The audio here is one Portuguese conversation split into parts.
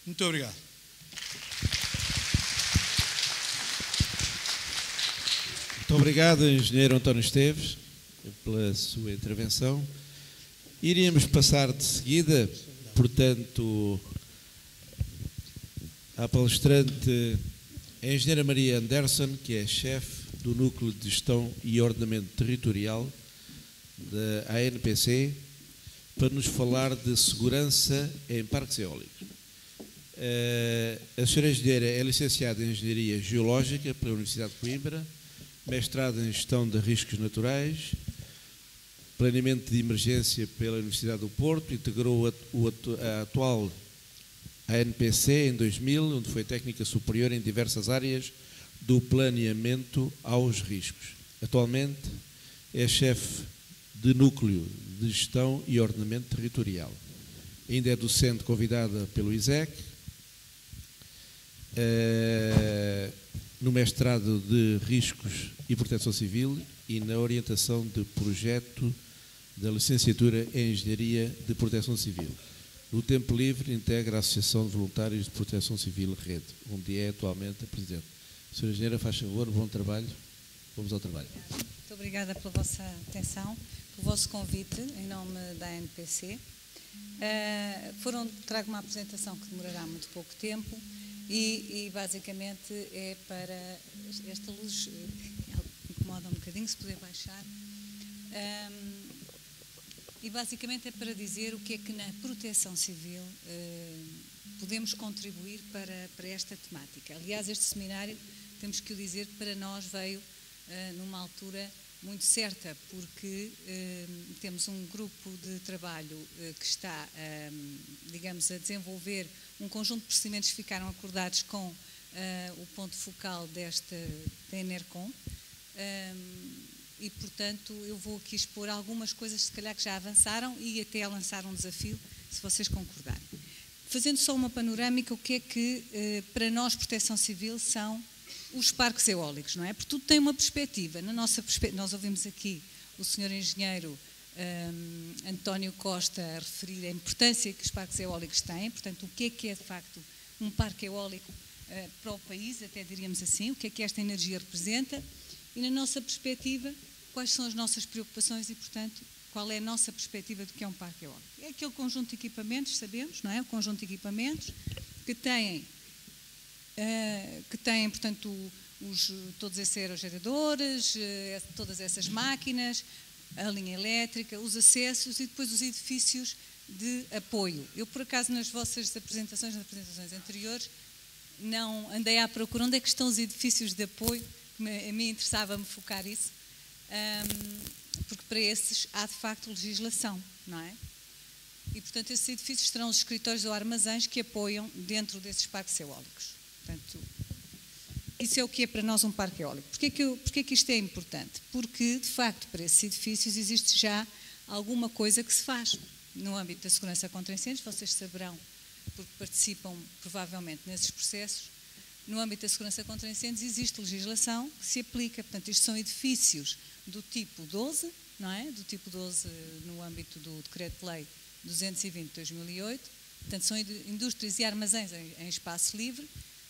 Muito obrigado. Muito obrigado, engenheiro António Esteves, pela sua intervenção. Iríamos passar de seguida, portanto, à palestrante, a engenheira Maria Anderson, que é chefe do Núcleo de Gestão e Ordenamento Territorial da ANPC, para nos falar de segurança em parques eólicos. A senhora engenheira é licenciada em Engenharia Geológica pela Universidade de Coimbra, mestrado em Gestão de Riscos Naturais, Planeamento de Emergência pela Universidade do Porto, integrou a atual ANPC em 2000, onde foi técnica superior em diversas áreas do planeamento aos riscos. Atualmente é chefe de Núcleo de Gestão e Ordenamento Territorial. Ainda é docente convidada pelo ISEC, no mestrado de Riscos e Proteção Civil e na orientação de projeto da licenciatura em Engenharia de Proteção Civil. No tempo livre, integra a Associação de Voluntários de Proteção Civil Rede, onde é atualmente a Presidente. Senhora Engenheira, faz favor, bom trabalho. Vamos ao trabalho. Muito obrigada pela vossa atenção, pelo vosso convite, em nome da ANPC. Trago uma apresentação que demorará muito pouco tempo e basicamente é para esta luz, incomoda um bocadinho, se puder baixar. E basicamente é para dizer o que é que na proteção civil podemos contribuir para esta temática. Aliás, este seminário, temos que o dizer, para nós veio numa altura muito certa, porque temos um grupo de trabalho que está, digamos, a desenvolver um conjunto de procedimentos que ficaram acordados com o ponto focal da Enercon. E, portanto, eu vou aqui expor algumas coisas, se calhar, que já avançaram e até lançar um desafio, se vocês concordarem. Fazendo só uma panorâmica, o que é que, para nós, Proteção Civil, são os parques eólicos, não é? Porque tudo tem uma perspectiva. Na nossa perspectiva, nós ouvimos aqui o senhor engenheiro António Costa a referir a importância que os parques eólicos têm, portanto, o que é, de facto, um parque eólico para o país, até diríamos assim, o que é esta energia representa. E na nossa perspectiva, quais são as nossas preocupações e, portanto, qual é a nossa perspectiva do que é um parque eólico? É aquele conjunto de equipamentos, sabemos, não é? O conjunto de equipamentos que têm, portanto, todos esses aerogeradores, todas essas máquinas, a linha elétrica, os acessos e depois os edifícios de apoio. Eu, por acaso, nas vossas apresentações, nas apresentações anteriores, não andei à procura onde é que estão os edifícios de apoio. A mim interessava-me focar isso, porque para esses há de facto legislação, não é? E, portanto, esses edifícios serão os escritórios ou armazéns que apoiam dentro desses parques eólicos. Portanto, isso é o que é para nós um parque eólico. Porquê que isto é importante? Porque, de facto, para esses edifícios existe já alguma coisa que se faz no âmbito da segurança contra incêndios, vocês saberão, porque participam provavelmente nesses processos. No âmbito da segurança contra incêndios existe legislação que se aplica, portanto, estes são edifícios do tipo 12, não é? Do tipo 12 no âmbito do Decreto-Lei 220 de 2008, portanto, são indústrias e armazéns em espaço livre,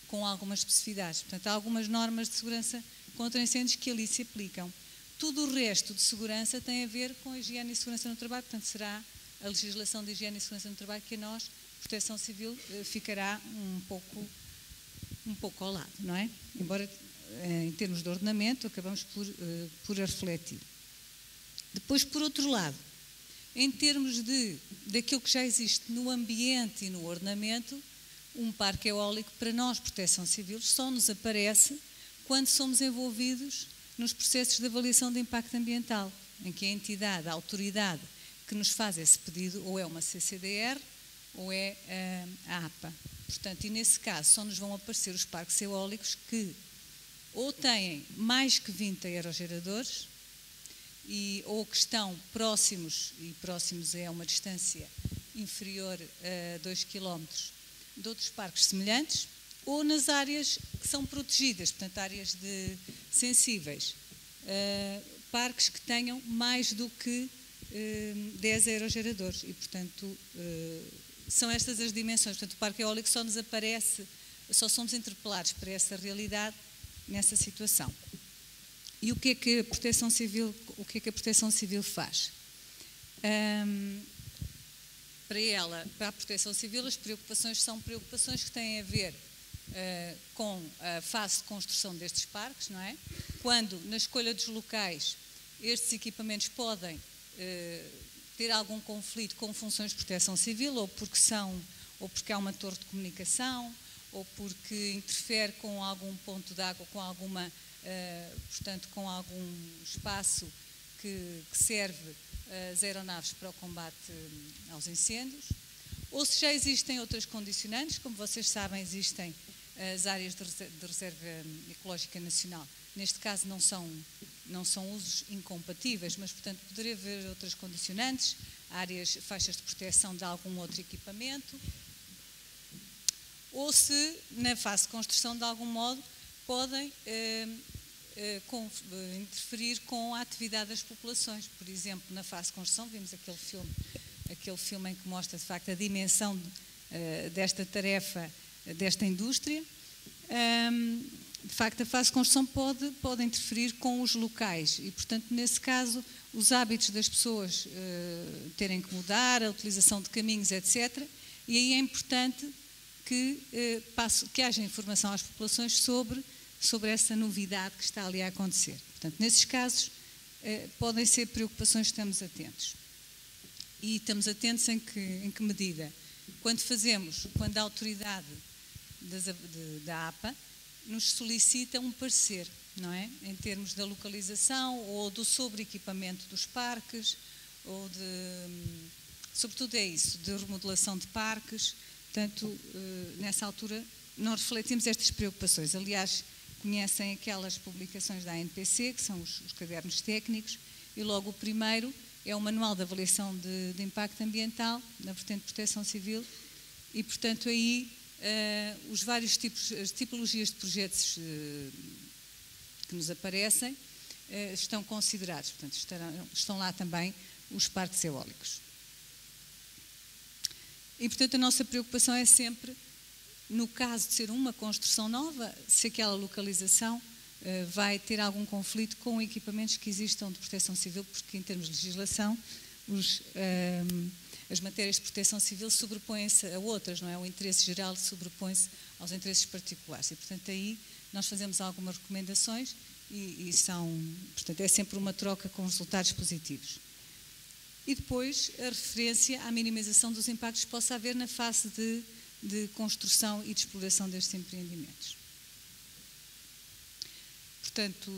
com algumas especificidades. Portanto, há algumas normas de segurança contra incêndios que ali se aplicam. Tudo o resto de segurança tem a ver com a higiene e segurança no trabalho, portanto, será a legislação de higiene e segurança no trabalho que a nós, Proteção Civil, ficará um pouco ao lado, não é? Embora, em termos de ordenamento, acabamos por refletir. Depois, por outro lado, em termos daquilo que já existe no ambiente e no ordenamento, um parque eólico, para nós, Proteção Civil, só nos aparece quando somos envolvidos nos processos de avaliação de impacto ambiental, em que a entidade, a autoridade que nos faz esse pedido, ou é uma CCDR, ou é a APA. Portanto, e nesse caso só nos vão aparecer os parques eólicos que ou têm mais que 20 aerogeradores ou que estão próximos, e próximos é uma distância inferior a 2 km de outros parques semelhantes, ou nas áreas que são protegidas, portanto, áreas sensíveis, parques que tenham mais do que 10 aerogeradores e, portanto, são estas as dimensões. Portanto, o parque eólico só nos aparece, só somos interpelados para essa realidade nessa situação. E o que é que a Proteção Civil faz? Para a Proteção Civil, as preocupações são preocupações que têm a ver com a fase de construção destes parques, não é? Quando, na escolha dos locais, estes equipamentos podem ter algum conflito com funções de proteção civil, ou porque há uma torre de comunicação, ou porque interfere com algum ponto de água, com alguma, portanto, com algum espaço que serve as aeronaves para o combate aos incêndios, ou se já existem outras condicionantes, como vocês sabem, existem as áreas de reserva ecológica nacional. Neste caso não são usos incompatíveis, mas, portanto, poderia haver outras condicionantes, faixas de proteção de algum outro equipamento, ou se, na fase de construção, de algum modo, podem interferir com a atividade das populações. Por exemplo, na fase de construção, vimos aquele filme em que mostra, de facto, a dimensão desta tarefa, desta indústria. De facto, a fase de construção pode interferir com os locais e, portanto, nesse caso, os hábitos das pessoas terem que mudar, a utilização de caminhos, etc. E aí é importante que haja informação às populações sobre essa novidade que está ali a acontecer. Portanto, nesses casos, podem ser preocupações que estamos atentos. E estamos atentos em que medida? Quando a autoridade da APA nos solicita um parecer, não é? Em termos da localização ou do sobreequipamento dos parques, ou sobretudo é isso, de remodelação de parques. Portanto, nessa altura, nós refletimos estas preocupações. Aliás, conhecem aquelas publicações da ANPC, que são os cadernos técnicos, e logo o primeiro é o Manual de Avaliação de Impacto Ambiental, na vertente de Proteção Civil, e, portanto, aí os vários as tipologias de projetos que nos aparecem estão considerados. Portanto, estão lá também os parques eólicos. E, portanto, a nossa preocupação é sempre, no caso de ser uma construção nova, se aquela localização vai ter algum conflito com equipamentos que existam de proteção civil, porque, em termos de legislação, as matérias de proteção civil sobrepõem-se a outras, não é? O interesse geral sobrepõe-se aos interesses particulares. E, portanto, aí nós fazemos algumas recomendações portanto, é sempre uma troca com resultados positivos. E depois a referência à minimização dos impactos que possa haver na fase de construção e de exploração destes empreendimentos. Portanto,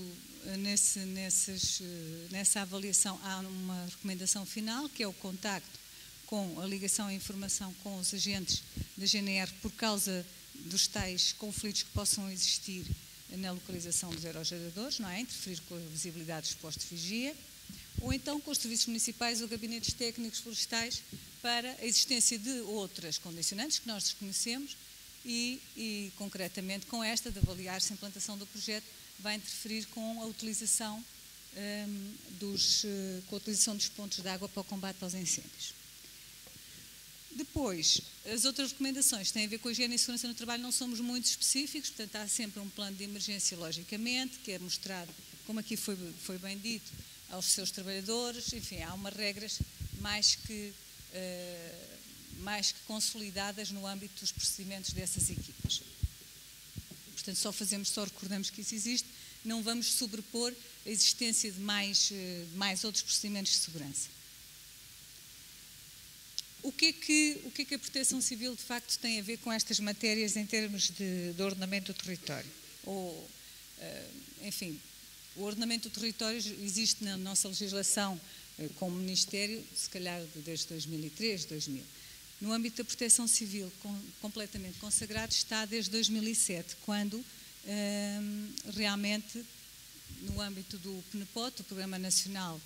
nessa avaliação há uma recomendação final, que é o contacto com a ligação e informação com os agentes da GNR por causa dos tais conflitos que possam existir na localização dos aerogeradores, não é? Interferir com a visibilidade dos postos de vigia, ou então com os serviços municipais ou gabinetes técnicos florestais para a existência de outras condicionantes que nós desconhecemos e concretamente com esta de avaliar se a implantação do projeto vai interferir com a utilização dos pontos de água para o combate aos incêndios. Depois, as outras recomendações têm a ver com a higiene e segurança no trabalho, não somos muito específicos, portanto há sempre um plano de emergência, logicamente, que é mostrado, como aqui foi bem dito, aos seus trabalhadores, enfim, há umas regras mais que consolidadas no âmbito dos procedimentos dessas equipas. Portanto, só recordamos que isso existe, não vamos sobrepor a existência de mais outros procedimentos de segurança. O que é que a Proteção Civil, de facto, tem a ver com estas matérias em termos de ordenamento do território? Enfim, o ordenamento do território existe na nossa legislação como Ministério, se calhar desde 2003, 2000. No âmbito da Proteção Civil, completamente consagrado, está desde 2007, quando realmente, no âmbito do PNPOT, o Programa Nacional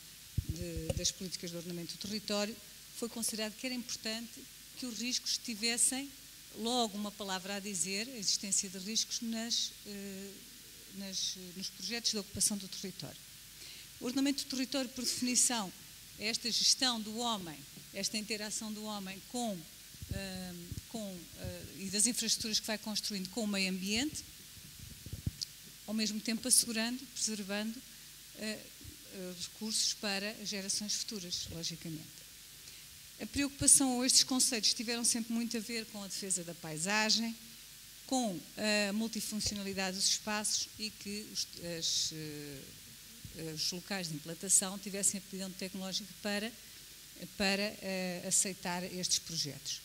das Políticas de Ordenamento do Território, foi considerado que era importante que os riscos tivessem logo uma palavra a dizer, a existência de riscos nos projetos de ocupação do território. O ordenamento do território, por definição, é esta gestão do homem, esta interação do homem com e das infraestruturas que vai construindo com o meio ambiente, ao mesmo tempo assegurando, preservando recursos para as gerações futuras, logicamente. A preocupação ou estes conceitos tiveram sempre muito a ver com a defesa da paisagem, com a multifuncionalidade dos espaços e que os locais de implantação tivessem aptidão tecnológica para aceitar estes projetos.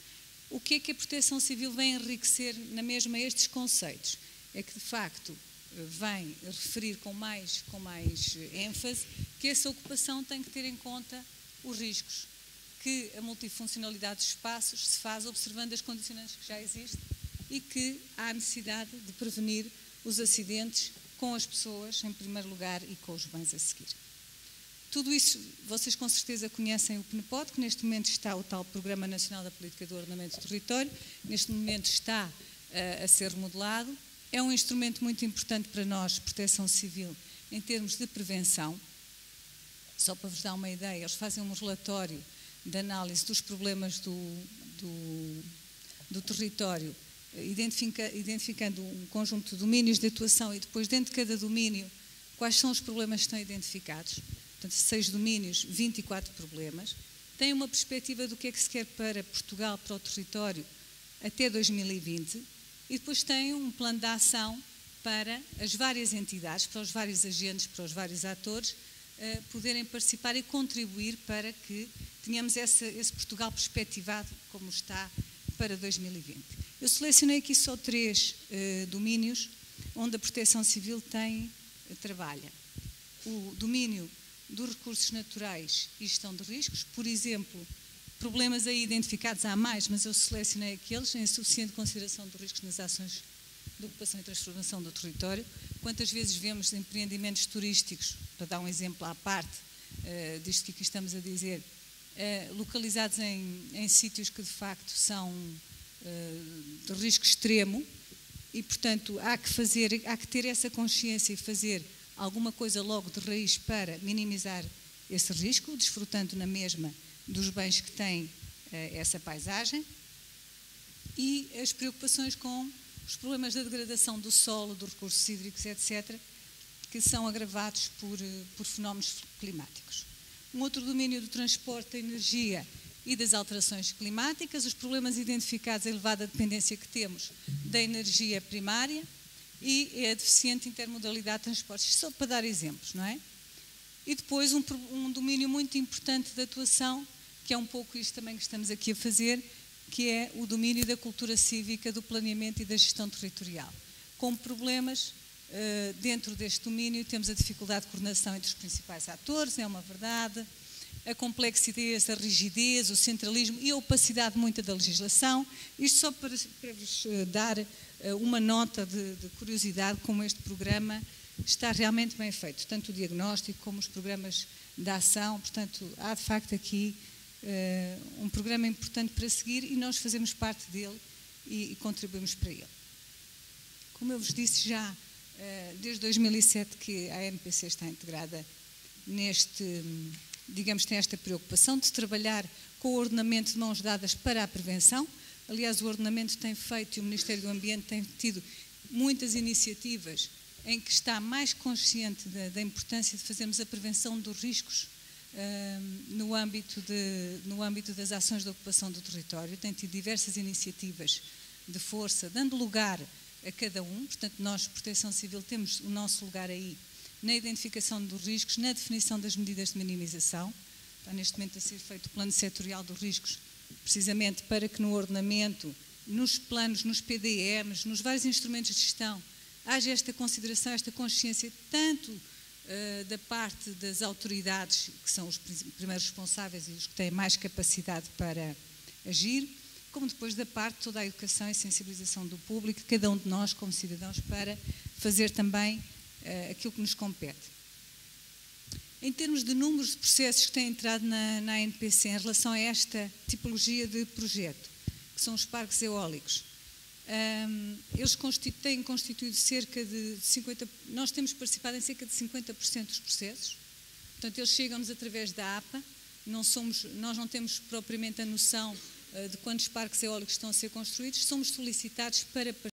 O que é que a Proteção Civil vem enriquecer na mesma estes conceitos? É que, de facto, vem referir com mais ênfase que essa ocupação tem que ter em conta os riscos, que a multifuncionalidade dos espaços se faz observando as condicionantes que já existem e que há necessidade de prevenir os acidentes com as pessoas, em primeiro lugar, e com os bens a seguir. Tudo isso, vocês com certeza conhecem o PNPOT, que neste momento está o tal Programa Nacional da Política do Ordenamento do Território, neste momento está a ser remodelado. É um instrumento muito importante para nós, Proteção Civil, em termos de prevenção. Só para vos dar uma ideia, eles fazem um relatório de análise dos problemas do território, identificando um conjunto de domínios de atuação e depois, dentro de cada domínio, quais são os problemas que estão identificados. Portanto, 6 domínios, 24 problemas. Tem uma perspectiva do que é que se quer para Portugal, para o território, até 2020. E depois tem um plano de ação para as várias entidades, para os vários agentes, para os vários atores, poderem participar e contribuir para que tenhamos esse Portugal perspectivado como está para 2020. Eu selecionei aqui só 3 domínios onde a Proteção Civil trabalha. O domínio dos recursos naturais e gestão de riscos, por exemplo, problemas aí identificados há mais, mas eu selecionei aqueles em suficiente consideração dos riscos nas ações de ocupação e transformação do território. Quantas vezes vemos empreendimentos turísticos, para dar um exemplo à parte disto que aqui estamos a dizer, localizados em sítios que de facto são de risco extremo e, portanto, há que ter essa consciência e fazer alguma coisa logo de raiz para minimizar esse risco, desfrutando na mesma dos bens que tem essa paisagem, e as preocupações com os problemas da degradação do solo, dos recursos hídricos, etc., que são agravados por fenómenos climáticos. Um outro domínio do transporte, da energia e das alterações climáticas, os problemas identificados, a elevada dependência que temos da energia primária e a deficiente intermodalidade de transportes, só para dar exemplos, não é? E depois um domínio muito importante de atuação, que é um pouco isto também que estamos aqui a fazer, que é o domínio da cultura cívica, do planeamento e da gestão territorial. Com problemas, dentro deste domínio, temos a dificuldade de coordenação entre os principais atores, é uma verdade, a complexidade, a rigidez, o centralismo e a opacidade muita da legislação. Isto só para vos dar uma nota de curiosidade, como este programa está realmente bem feito, tanto o diagnóstico como os programas de ação. Portanto, há de facto aqui um programa importante para seguir e nós fazemos parte dele e contribuímos para ele. Como eu vos disse já, desde 2007 que a ANPC está integrada digamos, tem esta preocupação de trabalhar com o ordenamento de mãos dadas para a prevenção. Aliás, o ordenamento tem feito e o Ministério do Ambiente tem tido muitas iniciativas em que está mais consciente da importância de fazermos a prevenção dos riscos no âmbito das ações de ocupação do território. Tem tido diversas iniciativas de força, dando lugar a cada um. Portanto, nós, Proteção Civil, temos o nosso lugar aí na identificação dos riscos, na definição das medidas de minimização. Está neste momento a ser feito o plano setorial dos riscos, precisamente para que no ordenamento, nos planos, nos PDMs, nos vários instrumentos de gestão, haja esta consideração, esta consciência, tanto da parte das autoridades, que são os primeiros responsáveis e os que têm mais capacidade para agir, como depois da parte de toda a educação e sensibilização do público, cada um de nós como cidadãos, para fazer também aquilo que nos compete. Em termos de números de processos que têm entrado na ANPC em relação a esta tipologia de projeto, que são os parques eólicos, eles têm constituído cerca de 50%, nós temos participado em cerca de 50% dos processos. Portanto, eles chegam-nos através da APA, nós não temos propriamente a noção de quantos parques eólicos estão a ser construídos, somos solicitados para